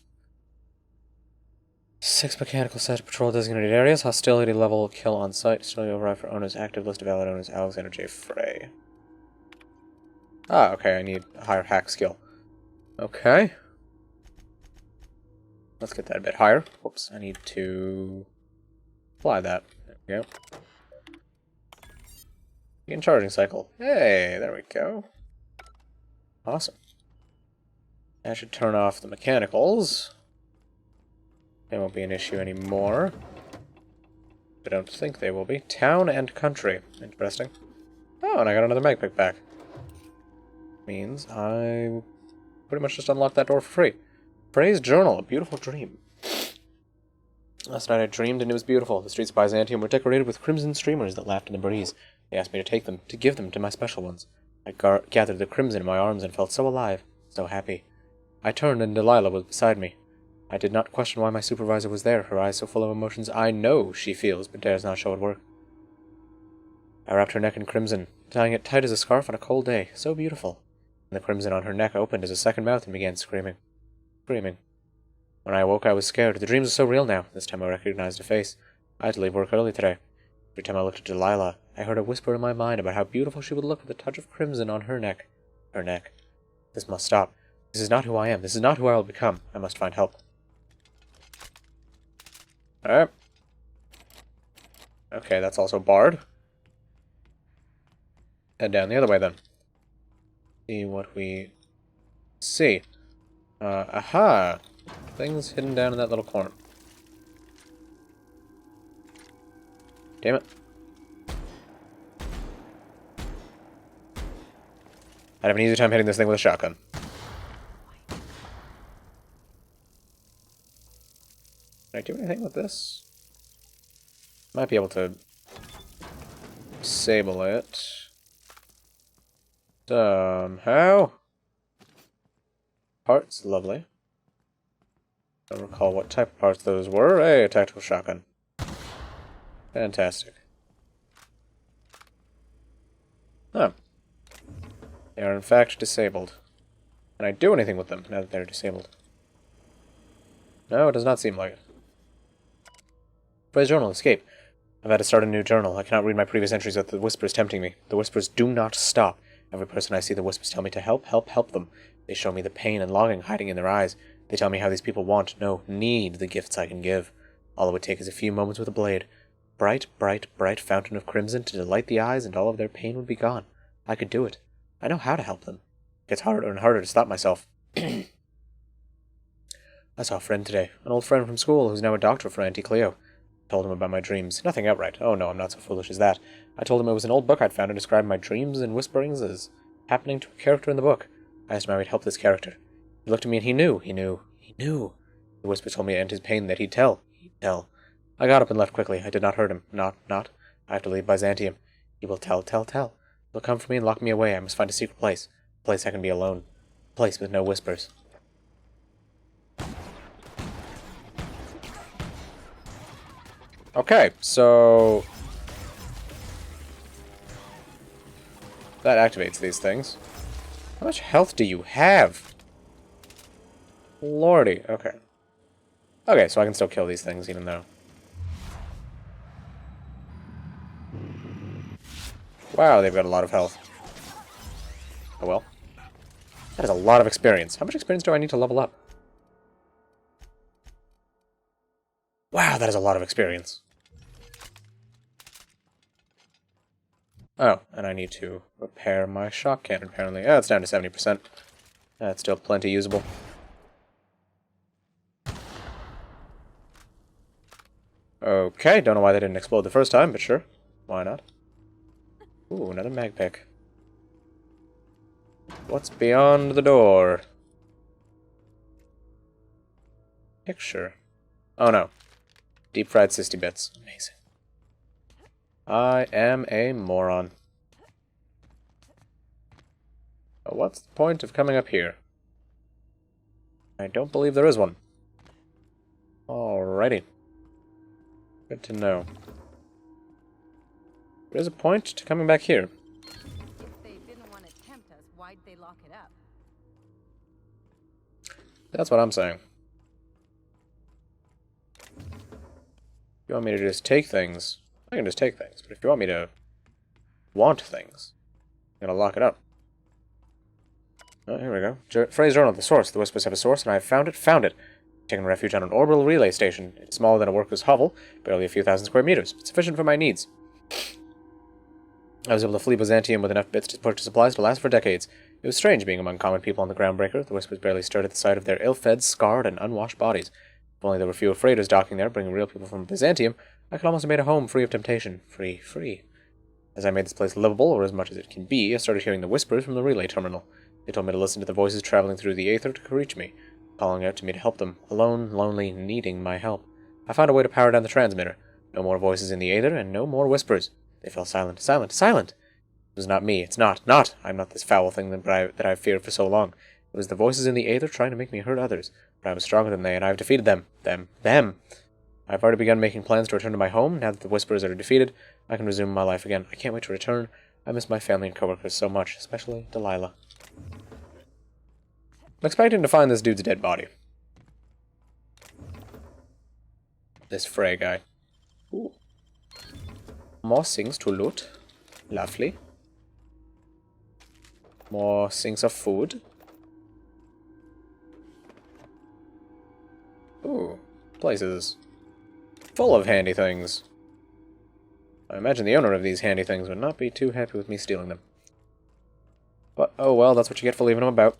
6 mechanical set to patrol designated areas. Hostility level kill on site. Hostility override for owners. Active list of valid owners. Alexander J. Frey. Ah, okay, I need a higher hack skill. Okay. Let's get that a bit higher. Whoops, I need to apply that. There we go. Begin charging cycle. Hey, there we go. Awesome. I should turn off the mechanicals. They won't be an issue anymore. I don't think they will be. Town and country. Interesting. Oh, and I got another mag pick back. Means I pretty much just unlocked that door for free. Frey's journal, a beautiful dream. Last night I dreamed and it was beautiful. The streets of Byzantium were decorated with crimson streamers that laughed in the breeze. They asked me to take them, to give them to my special ones. I gathered the crimson in my arms and felt so alive, so happy. I turned and Delilah was beside me. I did not question why my supervisor was there, her eyes so full of emotions I know she feels, but dares not show at work. I wrapped her neck in crimson, tying it tight as a scarf on a cold day, so beautiful. And the crimson on her neck opened as a second mouth and began screaming. Screaming. When I awoke I was scared. The dreams are so real now. This time I recognized a face. I had to leave work early today. Every time I looked at Delilah, I heard a whisper in my mind about how beautiful she would look with a touch of crimson on her neck. Her neck. This must stop. This is not who I am. This is not who I will become. I must find help. Alright. Okay, that's also Bard. Head down the other way then. See what we see. Aha! Things hidden down in that little corner. Damn it. I'd have an easy time hitting this thing with a shotgun. Can I do anything with this? Might be able to disable it. Somehow. Parts, lovely. Don't recall what type of parts those were. Hey, a tactical shotgun. Fantastic. Oh. They are in fact disabled. Can I do anything with them now that they're disabled? No, it does not seem like it. Frey's journal, escape. I've had to start a new journal. I cannot read my previous entries without the whispers tempting me. The whispers do not stop. Every person I see, the whispers tell me to help them. They show me the pain and longing hiding in their eyes. They tell me how these people want, no, need the gifts I can give. All it would take is a few moments with a blade. Bright, bright, bright fountain of crimson to delight the eyes, and all of their pain would be gone. I could do it. I know how to help them. It gets harder and harder to stop myself. I saw a friend today, an old friend from school who's now a doctor for Auntie Cleo. I told him about my dreams. Nothing outright. Oh no, I'm not so foolish as that. I told him it was an old book I'd found and described my dreams and whisperings as happening to a character in the book. I asked him how he'd help this character. He looked at me and he knew. The whisper told me to end his pain that he'd tell. I got up and left quickly. I did not hurt him. Not. I have to leave Byzantium. He will tell. He'll come for me and lock me away. I must find a secret place. A place I can be alone. A place with no whispers. Okay, so that activates these things. How much health do you have? Lordy, okay. Okay, so I can still kill these things even though... Wow, they've got a lot of health. Oh well. That is a lot of experience. How much experience do I need to level up? Wow, that is a lot of experience. Oh, and I need to repair my shock cannon, apparently. Oh, it's down to 70%. That's still plenty usable. Okay, don't know why they didn't explode the first time, but sure. Why not? Ooh, another mag pick. What's beyond the door? Picture. Oh no. Deep fried sisty bits. Amazing. I am a moron. What's the point of coming up here? I don't believe there is one. Alrighty. Good to know. There is a point to coming back here. If they didn't want to tempt us, why'd they lock it up? That's what I'm saying. If you want me to just take things, I can just take things. But if you want me to want things, I'm gonna lock it up. Oh, here we go. Phrase journal, the source. The whispers have a source, and I have found it. Taken refuge on an orbital relay station. It's smaller than a worker's hovel, barely a few thousand square meters. It's sufficient for my needs. I was able to flee Byzantium with enough bits to purchase supplies to last for decades. It was strange being among common people on the Groundbreaker. The whispers barely stirred at the sight of their ill-fed, scarred, and unwashed bodies. If only there were fewer freighters docking there, bringing real people from Byzantium, I could almost have made a home free of temptation. Free. As I made this place livable, or as much as it can be, I started hearing the whispers from the relay terminal. They told me to listen to the voices traveling through the aether to reach me, calling out to me to help them, alone, lonely, needing my help. I found a way to power down the transmitter. No more voices in the aether, and no more whispers. They fell silent. It was not me. It's not. I'm not this foul thing that I've feared for so long. It was the voices in the aether trying to make me hurt others. But I was stronger than they, and I have defeated them. Them. I've already begun making plans to return to my home. Now that the whispers are defeated, I can resume my life again. I can't wait to return. I miss my family and coworkers so much, especially Delilah. I'm expecting to find this dude's dead body. This Frey guy. Ooh. More things to loot. Lovely. More things of food. Ooh. Places full of handy things. I imagine the owner of these handy things would not be too happy with me stealing them. But, oh well, that's what you get for leaving them about.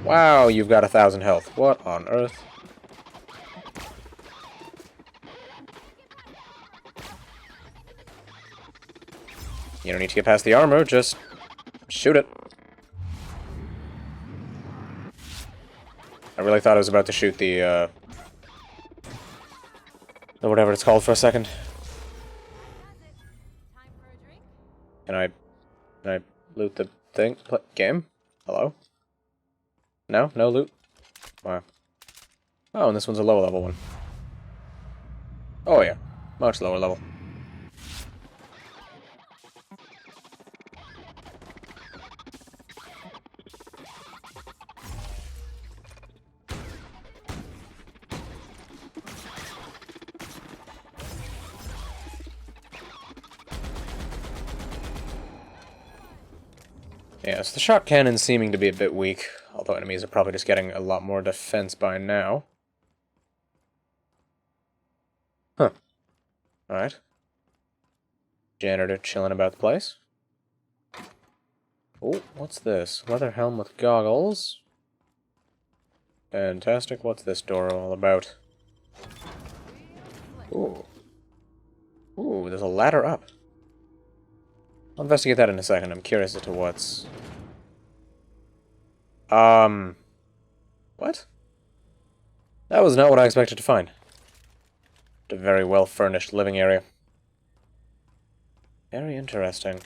Wow, you've got 1,000 health. What on earth? You don't need to get past the armor, just shoot it. I really thought I was about to shoot the whatever it's called for a second. Can I loot the thing? Game? Hello? No? No loot? Wow. Oh, and this one's a lower level one. Oh yeah. Much lower level. Yeah, so the shock cannon's seeming to be a bit weak, although enemies are probably just getting a lot more defense by now. Huh. Alright. Janitor chilling about the place. Oh, what's this? Leather helm with goggles. Fantastic. What's this door all about? Ooh. Ooh, there's a ladder up. I'll investigate that in a second. I'm curious as to what's... What? That was not what I expected to find. A very well-furnished living area. Very interesting.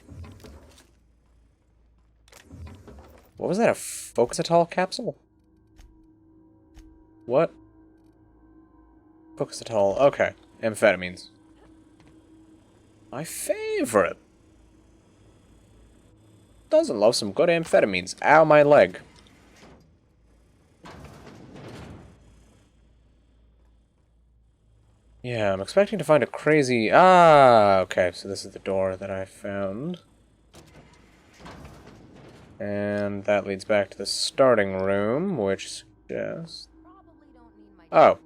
What was that, a Foxatol capsule? What? Foxatol, okay. Amphetamines. My favorite. Doesn't love some good amphetamines. Ow, my leg. Yeah, I'm expecting to find a crazy... Ah, okay, so this is the door that I found. And that leads back to the starting room, which suggests... Oh.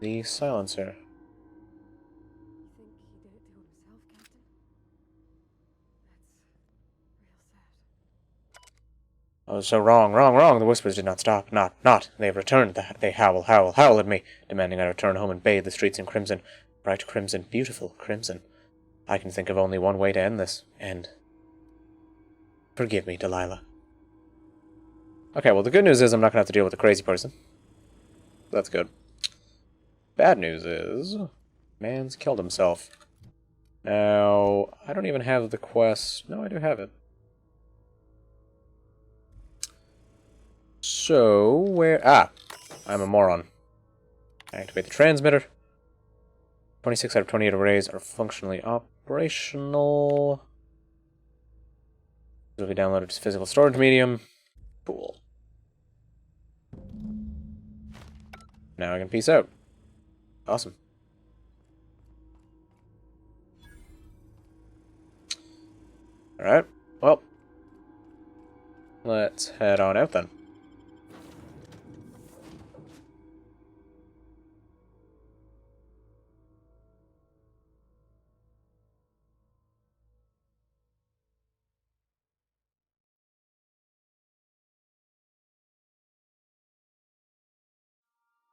The silencer. I was so wrong. The whispers did not stop. Not. They have returned. They howl at me, demanding I return home and bathe the streets in crimson. Bright crimson, beautiful crimson. I can think of only one way to end this. Forgive me, Delilah. Okay, well, the good news is I'm not going to have to deal with a crazy person. That's good. Bad news is... man's killed himself. Now, I don't even have the quest... No, I do have it. So, where... Ah! I'm a moron. Activate the transmitter. 26 out of 28 arrays are functionally operational. It will be downloaded to physical storage medium. Cool. Now I can peace out. Awesome. Alright, well. Let's head on out then.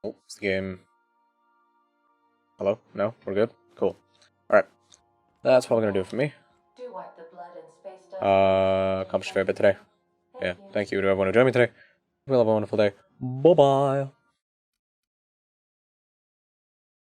Oh, is the game... Hello? No? We're good? Cool. Alright. That's probably gonna do it for me. Accomplished a fair bit today. Yeah, thank you to everyone who joined me today. We'll have a wonderful day. Bye-bye.